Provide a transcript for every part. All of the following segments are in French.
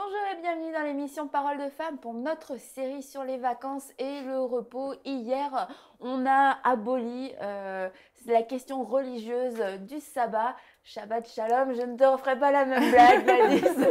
Bonjour et bienvenue dans l'émission Parole de Femmes pour notre série sur les vacances et le repos. Hier, on a aboli la question religieuse du sabbat. Shabbat Shalom, je ne te referai pas la même blague, Gladys.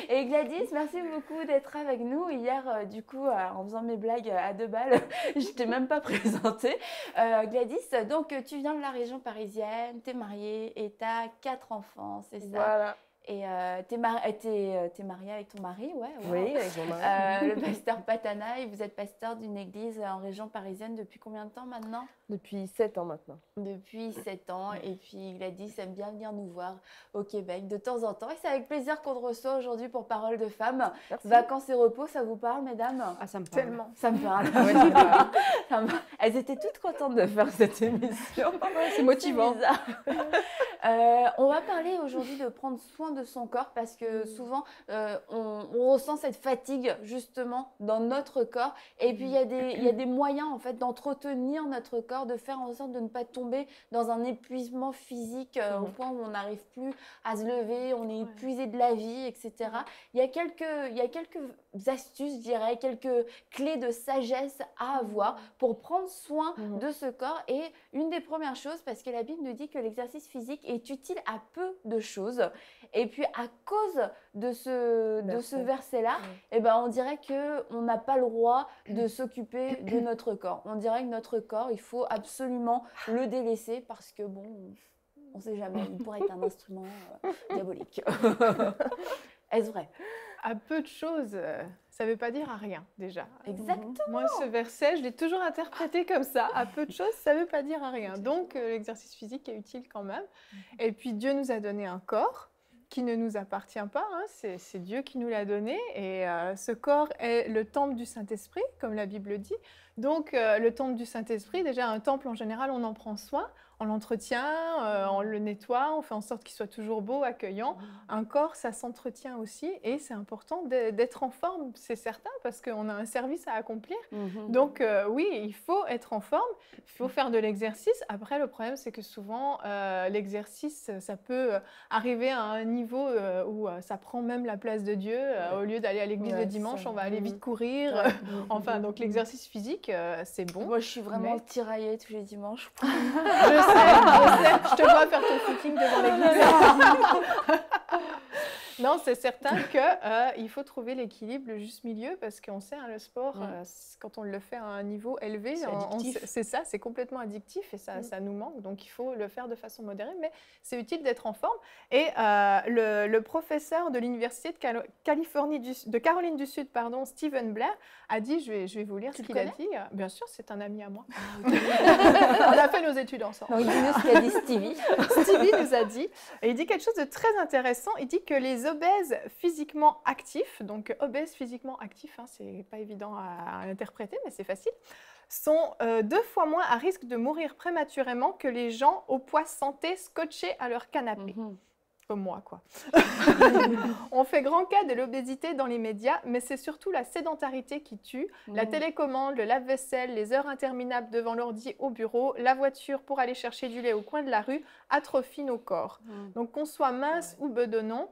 Et Gladys, merci beaucoup d'être avec nous. Hier, du coup, en faisant mes blagues à 2 balles, je t'ai même pas présentée. Gladys, donc tu viens de la région parisienne, t'es mariée et t'as 4 enfants, c'est ça? Voilà. Et t'es mariée avec ton mari, ouais. Wow. Oui, avec mon mari. Le pasteur Patana, et vous êtes pasteur d'une église en région parisienne depuis combien de temps maintenant? Depuis 7 ans maintenant. Depuis 7 ans. Et puis Gladys aime bien venir nous voir au Québec de temps en temps. Et c'est avec plaisir qu'on te reçoit aujourd'hui pour Parole de Femmes. Merci. Vacances et repos, ça vous parle, mesdames? Ah, ça me parle. Tellement. Ça me parle. Ouais, ça me parle. Elles étaient toutes contentes de faire cette émission. C'est motivant. C'est bizarre. On va parler aujourd'hui de prendre soin de son corps parce que souvent on ressent cette fatigue justement dans notre corps. Et puis il y a des moyens en fait d'entretenir notre corps, de faire en sorte de ne pas tomber dans un épuisement physique au point où on n'arrive plus à se lever, on est épuisé de la vie, etc. Il y a quelques astuces, je dirais, quelques clés de sagesse à avoir pour prendre soin de ce corps. Et une des premières choses, parce que la Bible nous dit que l'exercice physique est utile à peu de choses. Et puis à cause de ce verset-là, eh ben, on dirait qu'on n'a pas le droit de s'occuper de notre corps. On dirait que notre corps, il faut absolument le délaisser parce que bon, on ne sait jamais, il pourrait être un instrument diabolique. Est-ce vrai? À peu de choses, ça ne veut pas dire à rien déjà. Exactement. Moi, ce verset, je l'ai toujours interprété comme ça. À peu de choses, ça ne veut pas dire à rien. Donc, l'exercice physique est utile quand même. Et puis, Dieu nous a donné un corps qui ne nous appartient pas. Hein. C'est Dieu qui nous l'a donné. Et ce corps est le temple du Saint-Esprit, comme la Bible dit. Donc, le temple du Saint-Esprit, déjà, un temple, en général, on en prend soin. On l'entretient, on le nettoie, on fait en sorte qu'il soit toujours beau, accueillant. Un corps, ça s'entretient aussi et c'est important d'être en forme, c'est certain, parce qu'on a un service à accomplir. Donc oui, il faut être en forme, il faut faire de l'exercice. Après, le problème, c'est que souvent, l'exercice, ça peut arriver à un niveau où ça prend même la place de Dieu. Au lieu d'aller à l'église le dimanche, on va aller vite courir. Enfin, donc l'exercice physique, c'est bon. Moi, je suis vraiment tiraillée tous les dimanches. Je sais, je te vois faire ton footing devant l'église. Non, c'est certain qu'il faut trouver l'équilibre, le juste milieu, parce qu'on sait, hein, le sport, quand on le fait à un niveau élevé, c'est ça, c'est complètement addictif et ça nous manque. Donc, il faut le faire de façon modérée, mais c'est utile d'être en forme. Et le professeur de l'Université de Caroline du Sud, Stephen Blair, a dit, je vais vous lire ce qu'il a dit. Bien sûr, c'est un ami à moi. On a fait nos études ensemble. Donc, dis-nous ce qu'a dit Stevie. Stevie nous a dit, et il dit quelque chose de très intéressant. Il dit que les obèses physiquement actifs, donc obèses physiquement actifs, hein, c'est pas évident à interpréter, mais c'est facile, sont 2 fois moins à risque de mourir prématurément que les gens au poids santé scotchés à leur canapé. Comme moi, quoi. On fait grand cas de l'obésité dans les médias, mais c'est surtout la sédentarité qui tue. La télécommande, le lave-vaisselle, les heures interminables devant l'ordi au bureau, la voiture pour aller chercher du lait au coin de la rue atrophient nos corps. Donc qu'on soit mince ou bedonnant,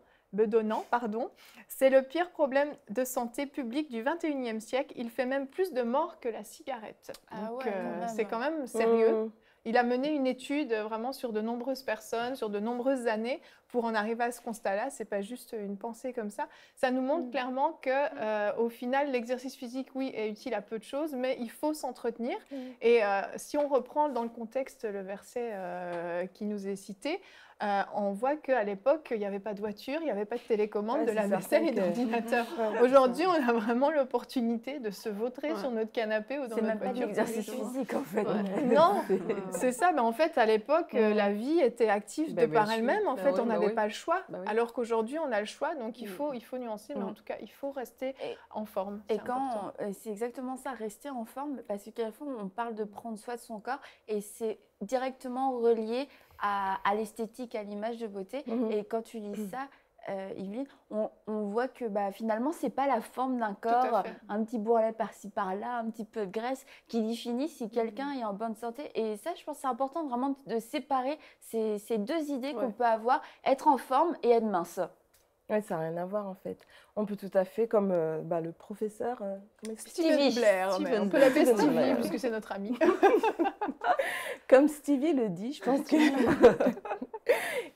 c'est le pire problème de santé publique du 21e siècle. Il fait même plus de morts que la cigarette. Donc c'est quand même sérieux. Il a mené une étude vraiment sur de nombreuses personnes, sur de nombreuses années, pour en arriver à ce constat-là. Ce n'est pas juste une pensée comme ça. Ça nous montre clairement qu'au final, l'exercice physique, oui, est utile à peu de choses, mais il faut s'entretenir. Et si on reprend dans le contexte le verset qui nous est cité, on voit qu'à l'époque, il n'y avait pas de voiture, il n'y avait pas de télécommande, de lave-vaisselle et d'ordinateur. Aujourd'hui, on a vraiment l'opportunité de se vautrer sur notre canapé ou dans notre voiture. C'est même pas de l'exercice physique, en fait. Non, c'est ça. Mais en fait, à l'époque, la vie était active de par elle-même. En fait, on n'avait pas le choix. Alors qu'aujourd'hui, on a le choix. Donc, il faut nuancer. Mais en tout cas, il faut rester en forme. Et quand c'est exactement ça, rester en forme, parce qu'à la fois, on parle de prendre soin de son corps et c'est directement relié à l'esthétique, à l'image de beauté. Et quand tu lis ça, Yveline, on voit que finalement, ce n'est pas la forme d'un corps, un petit bourrelet par-ci, par-là, un petit peu de graisse qui définit si quelqu'un est en bonne santé. Et ça, je pense que c'est important vraiment de séparer ces deux idées qu'on peut avoir, être en forme et être mince. Ouais, ça n'a rien à voir en fait. On peut tout à fait, comme le professeur Steven Blair, mais on peut l'appeler Steven Stevie Blair. puisque c'est notre ami. Comme Stevie le dit, je pense que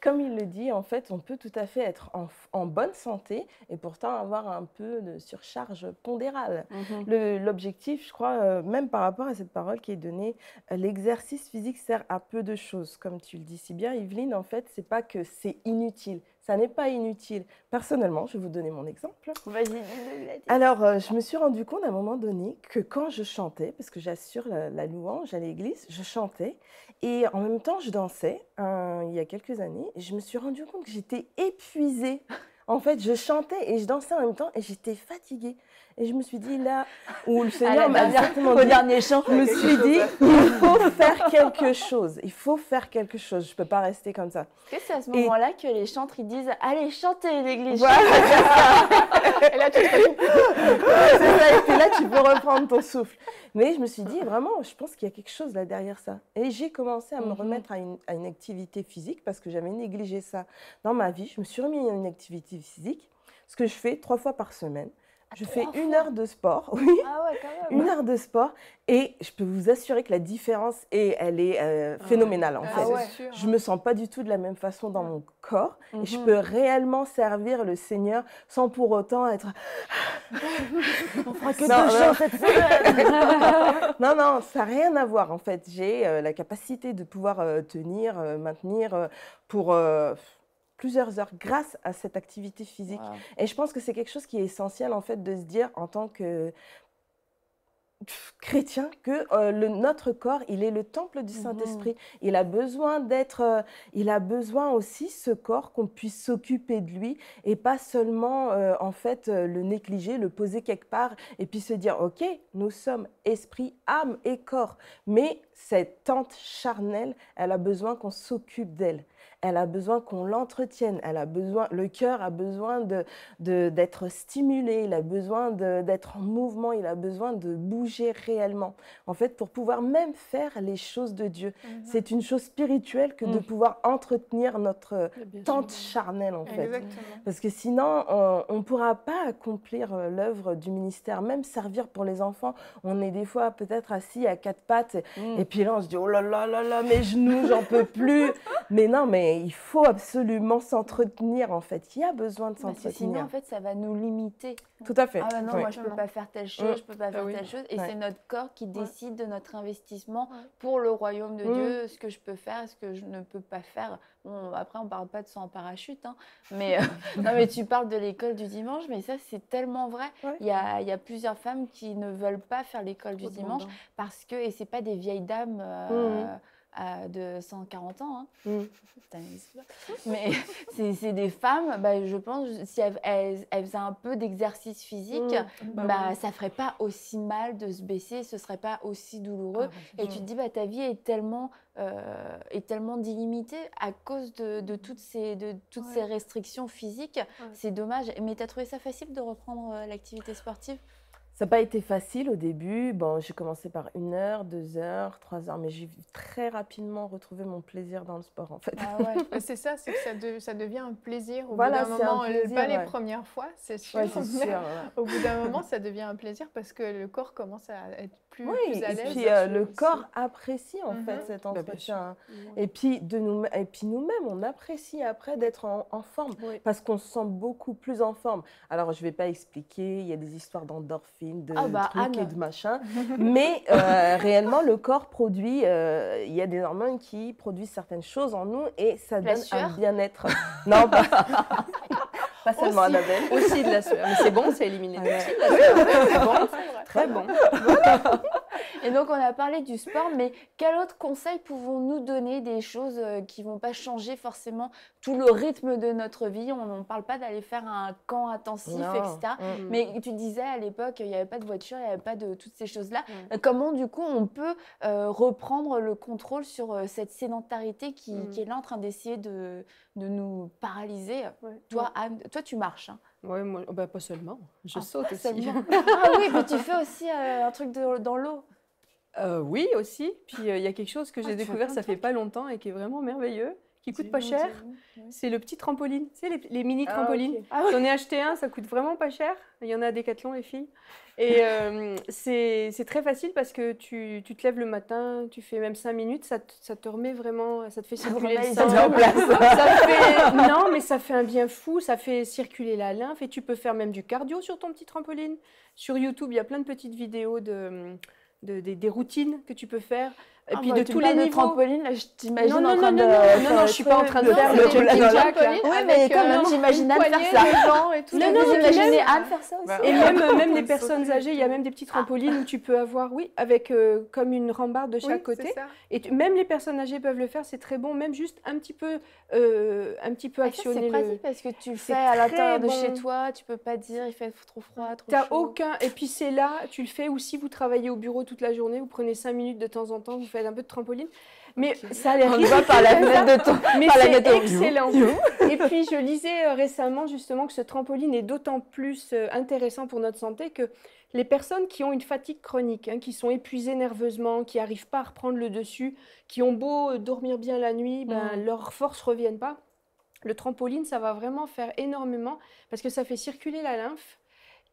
comme il le dit, en fait, on peut tout à fait être en bonne santé et pourtant avoir un peu de surcharge pondérale. L'objectif, je crois, même par rapport à cette parole qui est donnée, l'exercice physique sert à peu de choses. Comme tu le dis si bien, Yveline, en fait, c'est pas que c'est inutile. Ça n'est pas inutile. Personnellement, je vais vous donner mon exemple. Vas-y. Alors, je me suis rendu compte à un moment donné que quand je chantais, parce que j'assure la louange à l'église, je chantais et en même temps, je dansais il y a quelques années. Et je me suis rendu compte que j'étais épuisée. En fait, je chantais et je dansais en même temps et j'étais fatiguée. Et je me suis dit là, où le Seigneur m'a exactement dit, au dernier chant, je me suis dit, il faut faire quelque chose. Il faut faire quelque chose. Je ne peux pas rester comme ça. Est-ce que c'est à ce moment-là que les chantres ils disent « Allez, chantez l'église !» Voilà. Et là, tu te retrouves. C'est ça, et puis là, tu peux reprendre ton souffle. Mais je me suis dit, vraiment, je pense qu'il y a quelque chose là derrière ça. Et j'ai commencé à me remettre à une activité physique parce que j'avais négligé ça dans ma vie. Je me suis remis à une activité physique, ce que je fais 3 fois par semaine. Je fais 1 heure de sport, oui. Ah ouais, quand même. 1 heure de sport et je peux vous assurer que la différence, elle est phénoménale en fait. Ouais. Sûr, je ne me sens pas du tout de la même façon dans mon corps et je peux réellement servir le Seigneur sans pour autant être… On fera que 2 chants cette semaine. Non, ça n'a rien à voir en fait. J'ai la capacité de pouvoir tenir, maintenir pour… plusieurs heures grâce à cette activité physique. Wow. Et je pense que c'est quelque chose qui est essentiel en fait de se dire en tant que chrétien que notre corps, il est le temple du Saint-Esprit. Il a besoin d'être, il a besoin aussi ce corps qu'on puisse s'occuper de lui et pas seulement en fait le négliger, le poser quelque part et puis se dire ok, nous sommes esprit, âme et corps. Mais cette tente charnelle, elle a besoin qu'on s'occupe d'elle. Elle a besoin qu'on l'entretienne, le cœur a besoin d'être stimulé, il a besoin d'être en mouvement, il a besoin de bouger réellement. En fait, pour pouvoir même faire les choses de Dieu. C'est une chose spirituelle que de pouvoir entretenir notre tente charnelle, en fait. Exactement. Parce que sinon, on ne pourra pas accomplir l'œuvre du ministère, même servir pour les enfants. On est des fois peut-être assis à 4 pattes et puis là, on se dit « Oh là là là là, mes genoux, j'en peux plus !» Mais non, mais il faut absolument s'entretenir, en fait. Il y a besoin de s'entretenir. Sinon, en fait, ça va nous limiter. Tout à fait. Ah bah non, moi, je ne peux pas faire telle chose, je ne peux pas faire telle chose. Et c'est notre corps qui décide de notre investissement pour le royaume de Dieu, ce que je peux faire, ce que je ne peux pas faire. Bon, après, on ne parle pas de saut en parachute, hein, mais, non, mais tu parles de l'école du dimanche, mais ça, c'est tellement vrai. Il y a plusieurs femmes qui ne veulent pas faire l'école du dimanche parce que, et ce n'est pas des vieilles dames de 140 ans, hein. Mais c'est des femmes, je pense, si elles faisaient un peu d'exercice physique, ça ne ferait pas aussi mal de se baisser, ce ne serait pas aussi douloureux. Et tu te dis, ta vie est tellement d'illimitée à cause de toutes ces restrictions physiques. C'est dommage. Mais tu as trouvé ça facile de reprendre l'activité sportive ? Ça n'a pas été facile au début. Bon, j'ai commencé par 1 heure, 2 heures, 3 heures, mais j'ai très rapidement retrouvé mon plaisir dans le sport, en fait. Ah ouais, c'est ça, c'est que ça devient un plaisir au bout d'un moment. Pas les premières fois, c'est sûr. Ouais, c'est sûr. Au bout d'un moment, ça devient un plaisir parce que le corps commence à être plus à l'aise. Et puis le corps apprécie en fait cet entretien. Et puis nous-mêmes, on apprécie après d'être en forme parce qu'on se sent beaucoup plus en forme. Alors, je ne vais pas expliquer, il y a des histoires d'endorphines, de trucs et de machin. Mais réellement, le corps produit, il y a des hormones qui produisent certaines choses en nous et ça donne un bien-être. Non, pas seulement Annabelle. Aussi de la sueur. Mais c'est bon, c'est éliminé. Aussi de la sueur. C'est bon, très bon. Et donc, on a parlé du sport, mais quel autre conseil pouvons-nous donner des choses qui ne vont pas changer forcément tout le rythme de notre vie? On ne parle pas d'aller faire un camp intensif, etc. Mais tu disais à l'époque, il n'y avait pas de voiture, il n'y avait pas de toutes ces choses-là. Comment, du coup, on peut reprendre le contrôle sur cette sédentarité qui est là en train d'essayer de nous paralyser? Toi, Anne, toi, tu marches, hein. Oui, moi, pas seulement. Je saute aussi. Ah oui, mais tu fais aussi un truc dans l'eau. Oui, aussi. Puis il y a quelque chose que j'ai découvert, ça fait pas longtemps et qui est vraiment merveilleux, qui coûte pas cher. C'est le petit trampoline, tu sais, les mini trampolines. Ah, J'en ai acheté un, ça coûte vraiment pas cher. Il y en a à Decathlon, les filles. Et c'est très facile parce que tu te lèves le matin, tu fais même 5 minutes, ça te remet vraiment, ça te fait circuler le sang. Non, mais ça fait un bien fou, ça fait circuler la lymphe et tu peux faire même du cardio sur ton petit trampoline. Sur YouTube, il y a plein de petites vidéos des routines que tu peux faire. Et puis de tous les niveaux. Trampoline, là, je t'imagine non, en train de... non, je suis pas en train de faire le jumping jack. Oui, mais quand même, j'imagine Anne faire ça. Vous imaginez Anne faire ça aussi? Et même les personnes âgées, il y a même des petits trampolines où tu peux avoir, avec comme une rambarde de chaque côté. Et même les personnes âgées peuvent le faire, c'est très bon, même juste un petit peu actionner. C'est pratique parce que tu le fais à l'intérieur de chez toi, tu peux pas dire il fait trop froid, trop chaud. T'as aucun... Et puis c'est là, tu le fais, ou si vous travaillez au bureau toute la journée, vous prenez 5 minutes de temps en temps, vous faites un peu de trampoline. Mais ça a l'air ridicule par la fenêtre de ton... Mais c'est excellent. Et puis je lisais récemment justement que ce trampoline est d'autant plus intéressant pour notre santé que les personnes qui ont une fatigue chronique, qui sont épuisées nerveusement, qui n'arrivent pas à reprendre le dessus, qui ont beau dormir bien la nuit, leurs forces ne reviennent pas. Le trampoline, ça va vraiment faire énormément parce que ça fait circuler la lymphe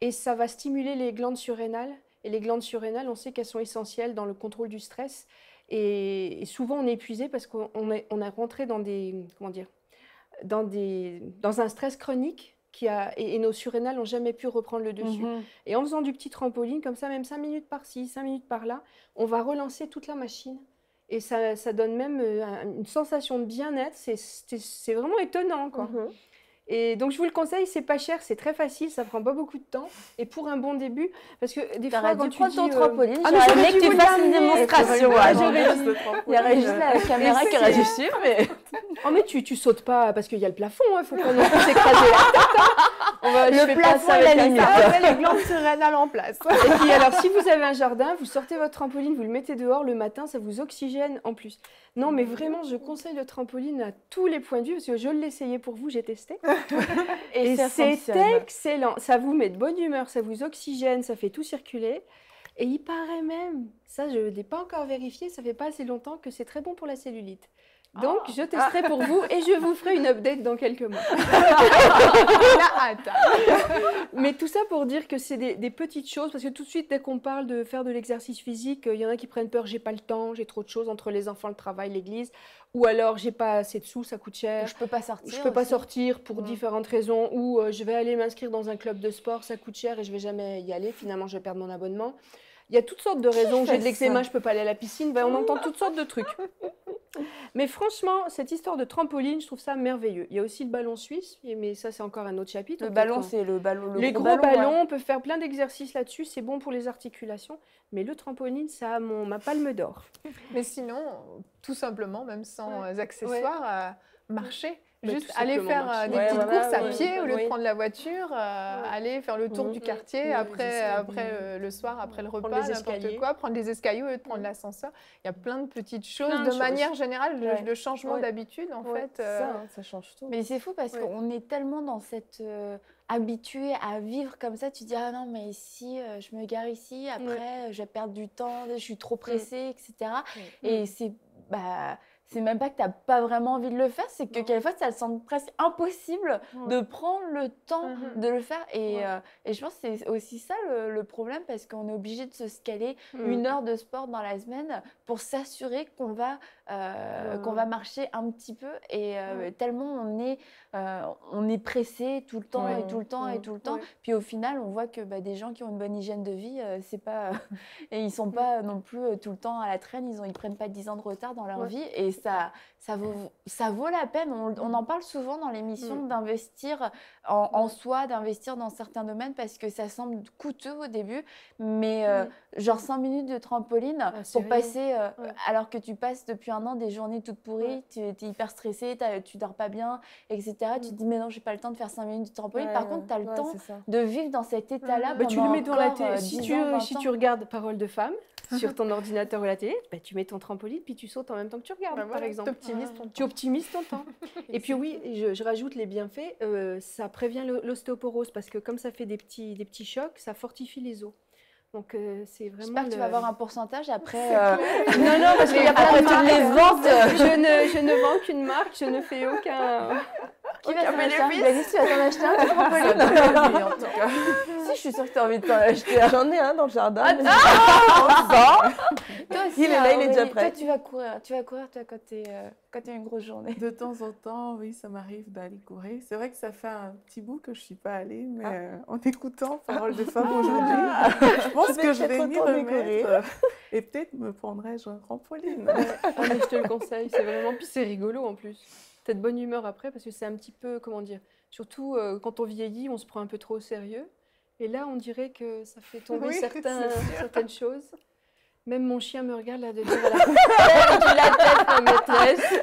et ça va stimuler les glandes surrénales. Et les glandes surrénales, on sait qu'elles sont essentielles dans le contrôle du stress. Et souvent, on est épuisé parce qu'on a rentré dans dans un stress chronique et nos surrénales n'ont jamais pu reprendre le dessus. Et en faisant du petit trampoline, comme ça, même 5 minutes par-ci, 5 minutes par-là, on va relancer toute la machine. Et ça donne même une sensation de bien-être. C'est vraiment étonnant, quoi. Et donc, je vous le conseille, c'est pas cher, c'est très facile, ça prend pas beaucoup de temps. Et pour un bon début, parce que des fois, quand tu dis... ton trampoline, j'aurais aimé que tu fasses une démonstration. Il y aurait juste la caméra qui aurait dû suivre, mais... Oh, mais tu sautes pas, parce qu'il y a le plafond, faut pas non plus s'écraser la tête. Le plafond est la limite. Les glandes surrénales en place. Et puis alors, si vous avez un jardin, vous sortez votre trampoline, vous le mettez dehors le matin, ça vous oxygène en plus. Non, mais vraiment, je conseille le trampoline à tous les points de vue, parce que je l'ai essayé pour vous, j'ai testé. Et c'est excellent. Ça vous met de bonne humeur, ça vous oxygène, ça fait tout circuler. Et il paraît même, ça je n'ai pas encore vérifié, ça fait pas assez longtemps, que c'est très bon pour la cellulite. Donc, je testerai pour vous et je vous ferai une update dans quelques mois. La hâte. Mais tout ça pour dire que c'est des petites choses, parce que tout de suite, dès qu'on parle de faire de l'exercice physique, il y en a qui prennent peur, j'ai pas le temps, j'ai trop de choses entre les enfants, le travail, l'église, ou alors j'ai pas assez de sous, ça coûte cher. Je peux pas sortir. Je peux pas sortir pour différentes raisons, ou je vais aller m'inscrire dans un club de sport, ça coûte cher et je vais jamais y aller, finalement je vais perdre mon abonnement. Il y a toutes sortes de raisons, j'ai de l'eczéma, je peux pas aller à la piscine, on entend toutes sortes de trucs. Mais franchement, cette histoire de trampoline, je trouve ça merveilleux. Il y a aussi le ballon suisse, mais ça c'est encore un autre chapitre. Le ballon, c'est le ballon. Les gros ballons, on peut faire plein d'exercices là-dessus, c'est bon pour les articulations. Mais le trampoline, ça a ma palme d'or. Mais sinon, tout simplement, même sans accessoires, marcher. Juste tout aller simplement faire marcher. des petites courses à pied au lieu de oui. prendre la voiture, aller faire le tour du quartier après le soir, après le repas, n'importe quoi, prendre des escaliers au lieu de prendre l'ascenseur. Il y a plein de petites choses de manière générale, de changement d'habitude en fait. Ça change tout. Mais c'est fou parce qu'on est tellement dans cette habitué à vivre comme ça, tu dis ah non mais ici je me gare ici, après je vais perdre du temps, je suis trop pressée, etc. Et c'est même pas que tu n'as pas vraiment envie de le faire, c'est que quelquefois, ça semble presque impossible de prendre le temps de le faire. Et je pense que c'est aussi ça le problème, parce qu'on est obligé de se scaler 1 heure de sport dans la semaine pour s'assurer qu'on va marcher un petit peu. Et tellement on est pressé tout le temps et tout le temps et tout le temps. Puis au final, on voit que des gens qui ont une bonne hygiène de vie, c'est pas... et ils sont pas non plus tout le temps à la traîne, ils prennent pas 10 ans de retard dans leur vie. Et ça vaut la peine. On en parle souvent dans l'émission d'investir en soi, d'investir dans certains domaines, parce que ça semble coûteux au début, mais genre 5 minutes de trampoline pour passer, alors que tu passes depuis 1 an des journées toutes pourries, tu es hyper stressé, tu dors pas bien, etc. Tu te dis mais non, j'ai pas le temps de faire 5 minutes de trampoline. Par contre, tu as le temps de vivre dans cet état-là. Tu le mets dans la télé. Si tu regardes Parole de femme sur ton ordinateur ou la télé, tu mets ton trampoline puis tu sautes en même temps que tu regardes, par exemple. Tu optimises ton temps. Et puis oui, je rajoute les bienfaits, ça prévient l'ostéoporose, parce que comme ça fait des petits chocs, ça fortifie les os. Donc, c'est vraiment. J'espère que tu vas avoir un pourcentage après. Non, non, parce qu'il y a plein de toutes les marques. ventes. Je ne vends qu'une marque, je ne fais aucun. Qui va s'en acheter un? Gladys, tu vas t'en acheter un, tu trampoline? En tout cas. Si, je suis sûre que tu as envie de t'en acheter un. J'en ai un dans le jardin. Toi aussi, Il est là, il est déjà Aurélie, prêt. toi, tu vas courir toi, quand tu as une grosse journée. De temps en temps, oui, ça m'arrive d'aller courir. C'est vrai que ça fait un petit bout que je ne suis pas allée, mais en écoutant Parole de femme aujourd'hui, je pense que je vais m'y remettre et peut-être me prendrai-je un trampoline. Ah, mais je te le conseille, c'est vraiment. Puis c'est rigolo en plus. T'as de bonne humeur après parce que c'est un petit peu, comment dire, surtout quand on vieillit, on se prend un peu trop au sérieux. Et là, on dirait que ça fait tomber Oui, certaines choses. Même mon chien me regarde là de dire à la tête, ma maîtresse.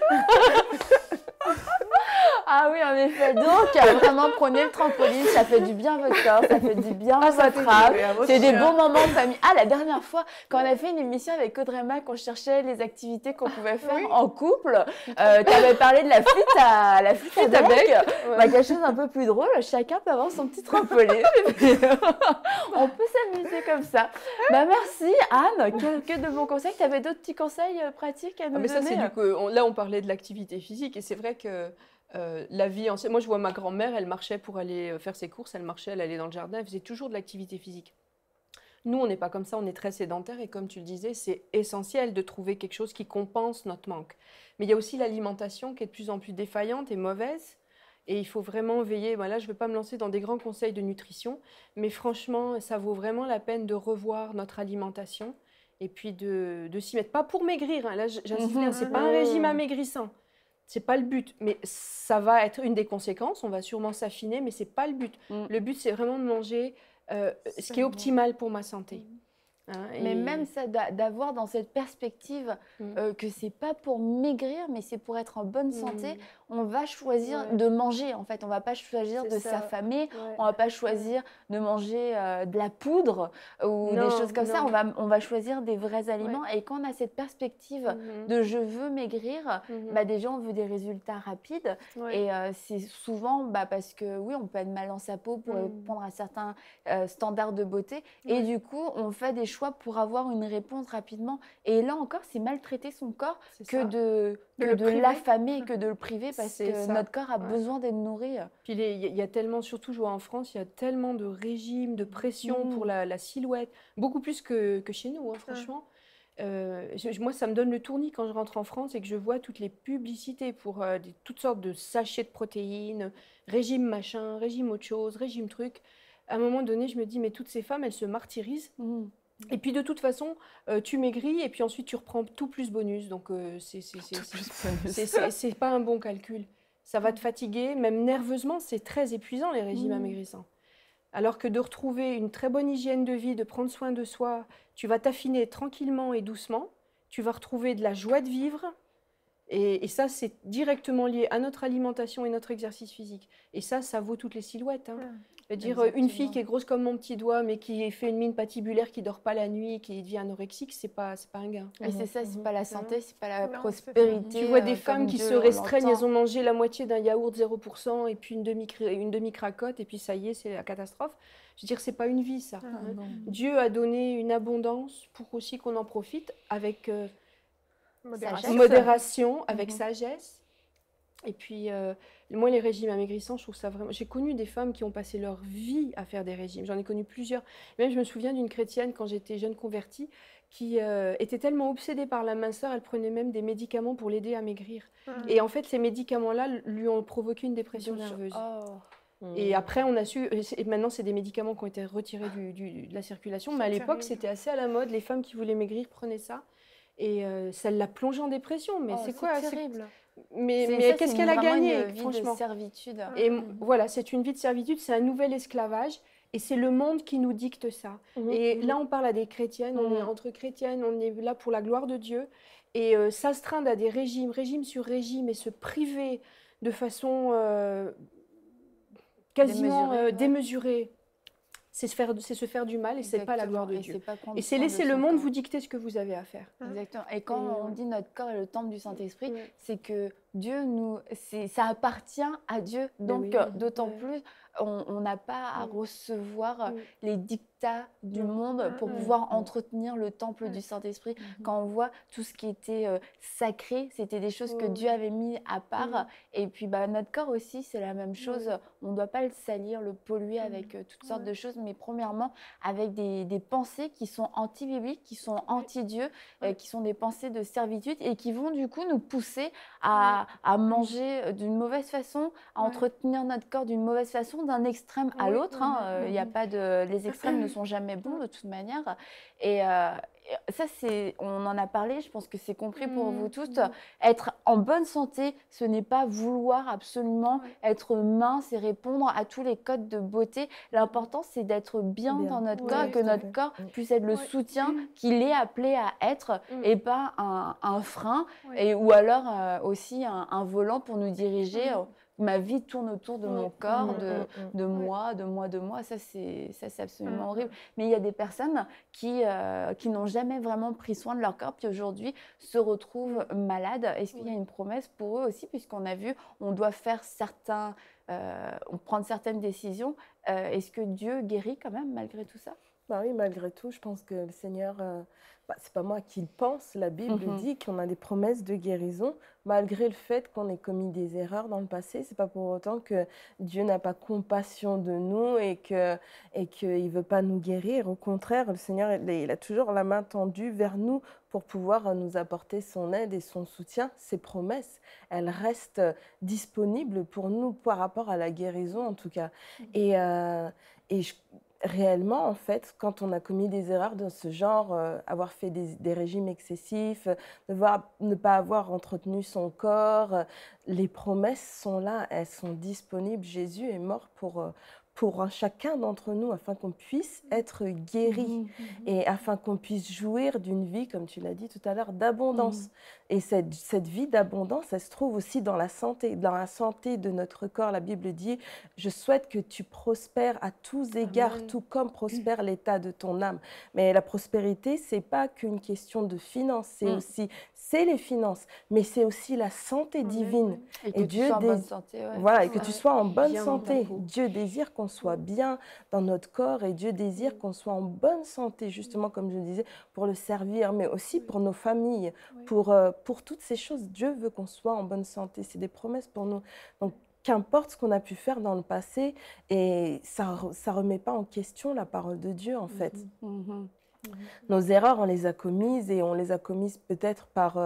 Ah oui, en effet. Donc, vraiment, prenez le trampoline, ça fait du bien à votre corps, ça fait du bien à votre âme. C'est des bons moments de famille. Ah, la dernière fois, quand on a fait une émission avec Audrey Mac, on cherchait les activités qu'on pouvait faire en couple. Tu avais parlé de la flûte à bec. Bah, quelque chose un peu plus drôle, chacun peut avoir son petit trampoline. On peut s'amuser comme ça. Bah, merci Anne, que de bons conseils. Tu avais d'autres petits conseils pratiques à nous Mais ça, donner? c'est du coup, là, on parlait de l'activité physique et c'est vrai que la vie ancienne. Moi, je vois ma grand-mère, elle marchait pour aller faire ses courses, elle allait dans le jardin, elle faisait toujours de l'activité physique. Nous, on n'est pas comme ça, on est très sédentaires et comme tu le disais, c'est essentiel de trouver quelque chose qui compense notre manque. Mais il y a aussi l'alimentation qui est de plus en plus défaillante et mauvaise. Et il faut vraiment veiller. Voilà, je ne vais pas me lancer dans des grands conseils de nutrition, mais franchement, ça vaut vraiment la peine de revoir notre alimentation et puis de s'y mettre. Pas pour maigrir, hein. Là, j'insiste bien, ce n'est pas un régime amaigrissant. C'est pas le but, mais ça va être une des conséquences. On va sûrement s'affiner, mais c'est pas le but. Le but, c'est vraiment de manger ce qui est optimal pour ma santé. Hein, mais même ça, d'avoir dans cette perspective que c'est pas pour maigrir, mais c'est pour être en bonne santé, on va choisir de manger en fait. On va pas choisir de s'affamer, on va pas choisir de manger de la poudre ou des choses comme ça. On va choisir des vrais aliments. Et quand on a cette perspective de je veux maigrir, bah, déjà on veut des résultats rapides. Et c'est souvent parce que oui, on peut être mal dans sa peau pour répondre à certains standards de beauté. Et du coup, on fait des choix pour avoir une réponse rapidement. Et là encore, c'est maltraiter son corps que de l'affamer, que de le priver parce que notre corps a besoin d'être nourri. Puis il y a tellement, surtout je vois en France, il y a tellement de régimes, de pression pour la silhouette, beaucoup plus que chez nous, hein, franchement. Moi, ça me donne le tournis quand je rentre en France et que je vois toutes les publicités pour toutes sortes de sachets de protéines, régime machin, régime autre chose, régime truc. À un moment donné, je me dis, mais toutes ces femmes, elles se martyrisent. Et puis de toute façon, tu maigris et puis ensuite tu reprends tout plus bonus. Donc c'est pas un bon calcul. Ça va te fatiguer, même nerveusement, c'est très épuisant les régimes amaigrissants. Alors que de retrouver une très bonne hygiène de vie, de prendre soin de soi, tu vas t'affiner tranquillement et doucement, tu vas retrouver de la joie de vivre. Et ça, c'est directement lié à notre alimentation et notre exercice physique. Et ça vaut toutes les silhouettes. Hein. Dire une fille qui est grosse comme mon petit doigt, mais qui fait une mine patibulaire, qui dort pas la nuit, qui devient anorexique, c'est pas un gain. Et c'est ça, c'est pas la santé, c'est pas la prospérité. Tu vois des femmes qui se restreignent, elles ont mangé la moitié d'un yaourt 0% et puis une demi-cracotte, et puis ça y est, c'est la catastrophe. Je veux dire, c'est pas une vie, ça. Dieu a donné une abondance pour aussi qu'on en profite avec modération, avec sagesse. Et puis, moi, les régimes amaigrissants, je trouve ça vraiment... J'ai connu des femmes qui ont passé leur vie à faire des régimes. J'en ai connu plusieurs. Même, je me souviens d'une chrétienne, quand j'étais jeune convertie, qui était tellement obsédée par la minceur, elle prenait même des médicaments pour l'aider à maigrir. Et en fait, ces médicaments-là lui ont provoqué une dépression nerveuse. Et après, on a su... Et maintenant, c'est des médicaments qui ont été retirés de la circulation. Mais à l'époque, c'était assez à la mode. Les femmes qui voulaient maigrir prenaient ça. Et ça l'a plongée en dépression. Mais c'est quoi? C'est terrible. Mais qu'est-ce qu'elle a gagné, franchement? De servitude. Et voilà, c'est une vie de servitude, c'est un nouvel esclavage. Et c'est le monde qui nous dicte ça. Et là, on parle à des chrétiennes, on est entre chrétiennes, on est là pour la gloire de Dieu. Et s'astreindre à des régimes, régime sur régime, et se priver de façon quasiment démesurée, c'est se faire du mal et c'est pas la gloire de Dieu. Et c'est laisser le monde vous dicter ce que vous avez à faire. Exactement. Et quand on dit notre corps est le temple du Saint-Esprit, c'est que ça appartient à Dieu. Donc, oui, d'autant plus, on n'a pas à recevoir les dictats du monde pour pouvoir entretenir le temple du Saint-Esprit. Quand on voit tout ce qui était sacré, c'était des choses que Dieu avait mis à part. Et puis, notre corps aussi, c'est la même chose. On ne doit pas le salir, le polluer avec toutes sortes de choses, mais premièrement, avec des pensées qui sont anti-bibliques, qui sont anti-Dieu, qui sont des pensées de servitude et qui vont du coup nous pousser à manger d'une mauvaise façon, à entretenir notre corps d'une mauvaise façon, d'un extrême à l'autre. Y a pas les extrêmes ne sont jamais bons de toute manière. Et ça, on en a parlé, je pense que c'est compris pour vous tous. Être en bonne santé, ce n'est pas vouloir absolument être mince et répondre à tous les codes de beauté. L'important, c'est d'être bien dans notre corps et que notre corps puisse être le soutien qu'il est appelé à être et pas un frein ou alors aussi un volant pour nous diriger. Ma vie tourne autour de mon corps, de moi. Ça, c'est absolument horrible. Mais il y a des personnes qui n'ont jamais vraiment pris soin de leur corps, puis aujourd'hui se retrouvent malades. Est-ce qu'il y a une promesse pour eux aussi, puisqu'on a vu, on doit faire prendre certaines décisions. Est-ce que Dieu guérit quand même malgré tout ça? Oui, malgré tout, je pense que le Seigneur, c'est pas moi qui le pense, la Bible dit qu'on a des promesses de guérison, malgré le fait qu'on ait commis des erreurs dans le passé. C'est pas pour autant que Dieu n'a pas compassion de nous et qu'il veut pas nous guérir. Au contraire, le Seigneur, il a toujours la main tendue vers nous pour pouvoir nous apporter son aide et son soutien. Ses promesses, elles restent disponibles pour nous par rapport à la guérison en tout cas. Réellement, en fait, quand on a commis des erreurs de ce genre, avoir fait des régimes excessifs, ne pas avoir entretenu son corps, les promesses sont là, elles sont disponibles. Jésus est mort pour chacun d'entre nous afin qu'on puisse être guéri et afin qu'on puisse jouir d'une vie, comme tu l'as dit tout à l'heure, d'abondance. Et cette vie d'abondance, elle se trouve aussi dans la santé de notre corps. La Bible dit « Je souhaite que tu prospères à tous égards, tout comme prospère l'état de ton âme. » Mais la prospérité, ce n'est pas qu'une question de finances, c'est les finances, mais c'est aussi la santé divine. Et que tu sois en bonne santé. Voilà, et que tu sois en bonne santé. Dieu désire qu'on soit bien dans notre corps et Dieu désire qu'on soit en bonne santé, justement, comme je le disais, pour le servir, mais aussi pour nos familles, pour toutes ces choses. Dieu veut qu'on soit en bonne santé. C'est des promesses pour nous. Donc, qu'importe ce qu'on a pu faire dans le passé, et ça remet pas en question la parole de Dieu, en fait. Nos erreurs, on les a commises et on les a commises peut-être par...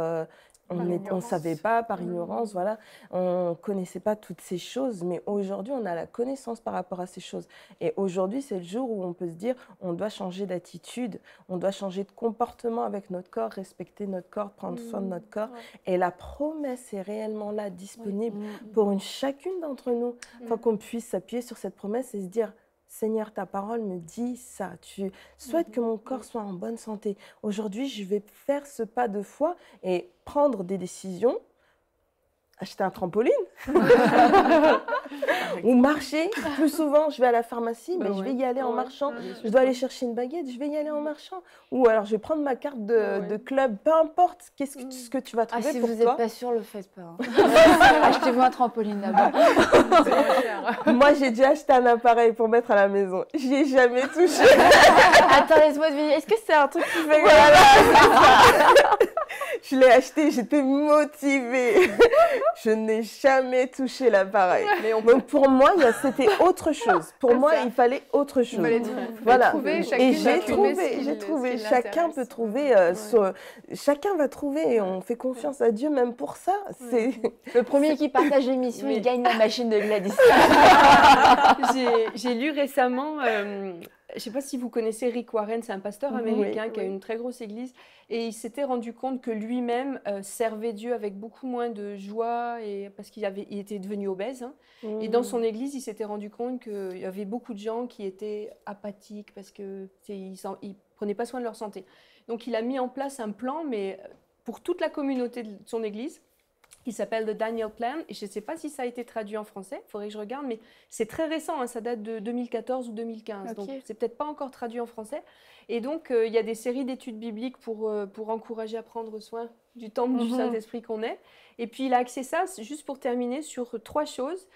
on ne savait pas, par ignorance, voilà. On ne connaissait pas toutes ces choses, mais aujourd'hui, on a la connaissance par rapport à ces choses. Et aujourd'hui, c'est le jour où on peut se dire, on doit changer d'attitude, on doit changer de comportement avec notre corps, respecter notre corps, prendre soin de notre corps. Et la promesse est réellement là, disponible pour chacune d'entre nous, afin qu'on puisse s'appuyer sur cette promesse et se dire, Seigneur, ta parole me dit ça. Tu souhaites que mon corps soit en bonne santé. Aujourd'hui, je vais faire ce pas de foi et prendre des décisions. Acheter un trampoline ou marcher. Plus souvent, je vais à la pharmacie, mais je vais y aller en marchant. Je dois aller chercher une baguette, je vais y aller en marchant. Ou alors, je vais prendre ma carte de club, peu importe ce que tu vas trouver si pour vous toi. n'êtes pas sûr, le faites pas. Achetez-vous un trampoline d'abord. Moi, j'ai déjà acheté un appareil pour mettre à la maison. J'y ai jamais touché. Attends, laisse-moi deviner. Est-ce que c'est un truc qui fait... Je l'ai acheté, j'étais motivée. Je n'ai jamais touché l'appareil. Donc pour moi, c'était autre chose. Pour moi, il fallait autre chose. Voilà. Et j'ai trouvé. Chacun peut trouver. Chacun va trouver. Et on fait confiance à Dieu même pour ça. C'est le premier qui partage l'émission, il gagne la machine de Gladys. J'ai lu récemment. Je ne sais pas si vous connaissez Rick Warren, c'est un pasteur américain qui a une très grosse église et il s'était rendu compte que lui-même servait Dieu avec beaucoup moins de joie parce qu'il était devenu obèse. Et dans son église, il s'était rendu compte qu'il y avait beaucoup de gens qui étaient apathiques parce qu'ils ne prenaient pas soin de leur santé. Donc il a mis en place un plan, mais pour toute la communauté de son église. qui s'appelle The Daniel Plan. Et je ne sais pas si ça a été traduit en français, il faudrait que je regarde, mais c'est très récent, hein, ça date de 2014 ou 2015. Donc, c'est peut-être pas encore traduit en français. Et donc, il y a des séries d'études bibliques pour encourager à prendre soin du temple du Saint-Esprit qu'on est. Et puis, il a axé ça, juste pour terminer, sur 3 choses.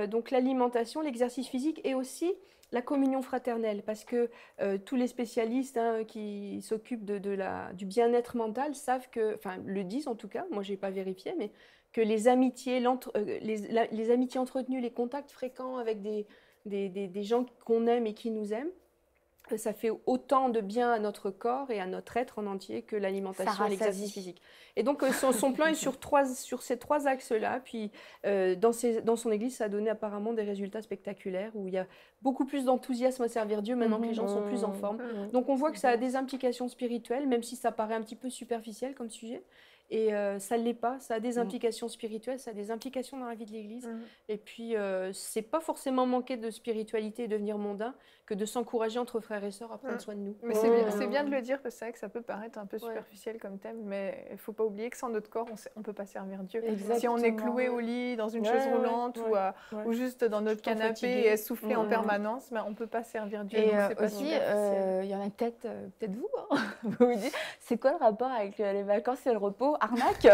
Donc, l'alimentation, l'exercice physique et aussi la communion fraternelle, parce que tous les spécialistes qui s'occupent du bien-être mental savent que, enfin le disent en tout cas, moi je n'ai pas vérifié, mais que les amitiés, les amitiés entretenues, les contacts fréquents avec des gens qu'on aime et qui nous aiment, ça fait autant de bien à notre corps et à notre être en entier que l'alimentation et l'exercice physique. Et donc son plan est sur ces 3 axes-là. Puis dans son église, ça a donné apparemment des résultats spectaculaires où il y a beaucoup plus d'enthousiasme à servir Dieu maintenant que les gens sont plus en forme. Donc on voit que ça a des implications spirituelles, même si ça paraît un petit peu superficiel comme sujet. Et ça ne l'est pas, ça a des implications spirituelles, ça a des implications dans la vie de l'Église. Et puis, c'est pas forcément manquer de spiritualité et devenir mondain que de s'encourager entre frères et sœurs à prendre soin de nous. Mais c'est bien de le dire, parce que c'est vrai que ça peut paraître un peu superficiel comme thème, mais il ne faut pas oublier que sans notre corps, on ne peut pas servir Dieu. Exactement. Si on est cloué au lit, dans une chaise roulante ou juste dans notre canapé et essoufflé en permanence, on ne peut pas servir Dieu. Et aussi, il y en a peut-être vous, vous vous dites, c'est quoi le rapport avec les vacances et le repos? Arnaque.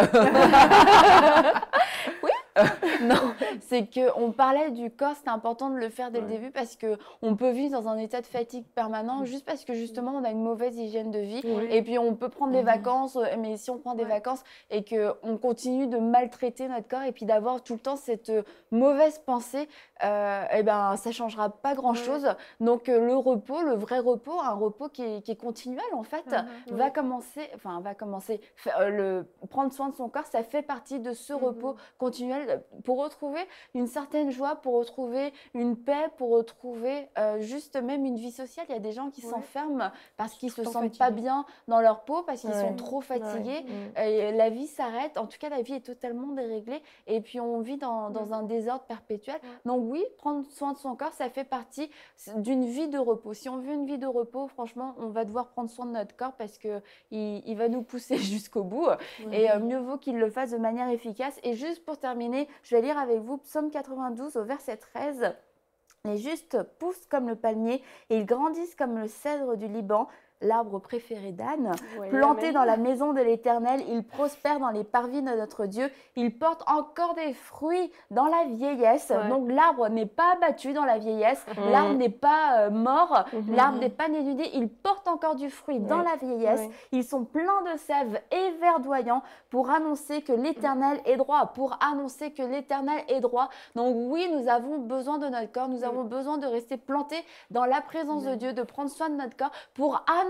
Oui. Non, c'est qu'on parlait du corps, c'est important de le faire dès le début parce qu'on peut vivre dans un état de fatigue permanent juste parce que justement on a une mauvaise hygiène de vie et puis on peut prendre des vacances, mais si on prend des vacances et qu'on continue de maltraiter notre corps et puis d'avoir tout le temps cette mauvaise pensée, et ben ça changera pas grand chose. Donc le repos, le vrai repos, un repos qui est continuel en fait, va commencer, prendre soin de son corps, ça fait partie de ce repos continuel pour retrouver une certaine joie, pour retrouver une paix, pour retrouver juste même une vie sociale. Il y a des gens qui s'enferment parce qu'ils se sentent pas bien dans leur peau, parce qu'ils sont trop fatigués. Et la vie s'arrête. En tout cas, la vie est totalement déréglée. Et puis, on vit dans un désordre perpétuel. Donc oui, prendre soin de son corps, ça fait partie d'une vie de repos. Si on veut une vie de repos, franchement, on va devoir prendre soin de notre corps parce qu'il va nous pousser jusqu'au bout. Et mieux vaut qu'il le fasse de manière efficace. Et juste pour terminer, je vais lire avec vous Psaume 92 au verset 13. Les justes poussent comme le palmier et ils grandissent comme le cèdre du Liban. L'arbre préféré d'Anne, planté dans la maison de l'Éternel, il prospère dans les parvis de notre Dieu, il porte encore des fruits dans la vieillesse. Donc l'arbre n'est pas abattu dans la vieillesse, l'arbre n'est pas mort, l'arbre n'est pas dénudé, il porte encore du fruit dans la vieillesse. Ils sont pleins de sève et verdoyants pour annoncer que l'Éternel est droit, pour annoncer que l'Éternel est droit. Donc oui, nous avons besoin de notre corps, nous avons besoin de rester plantés dans la présence de Dieu, de prendre soin de notre corps pour annoncer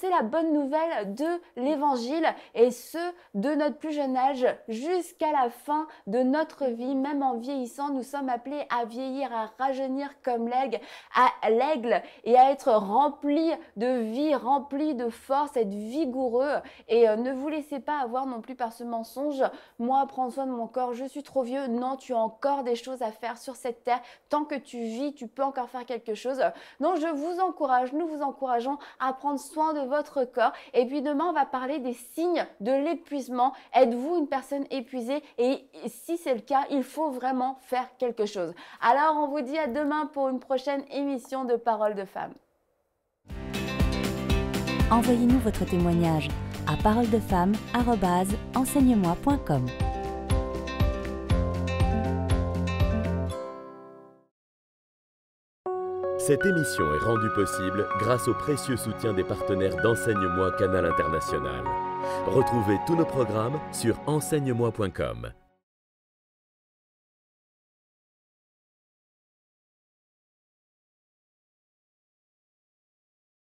la bonne nouvelle de l'Évangile, et ce, de notre plus jeune âge jusqu'à la fin de notre vie. Même en vieillissant, nous sommes appelés à vieillir, à rajeunir comme l'aigle et à être remplis de vie, remplis de force, être vigoureux. Et ne vous laissez pas avoir non plus par ce mensonge. Moi, prendre soin de mon corps, je suis trop vieux. Non, tu as encore des choses à faire sur cette terre. Tant que tu vis, tu peux encore faire quelque chose. Donc, je vous encourage, nous vous encourageons à prendre soin de votre corps. Et puis demain, on va parler des signes de l'épuisement. Êtes-vous une personne épuisée? Et si c'est le cas, il faut vraiment faire quelque chose. Alors, on vous dit à demain pour une prochaine émission de Paroles de Femmes. Envoyez-nous votre témoignage à paroledefemmes@enseigne-moi.com. Cette émission est rendue possible grâce au précieux soutien des partenaires d'Enseigne-moi Canal International. Retrouvez tous nos programmes sur enseigne-moi.com.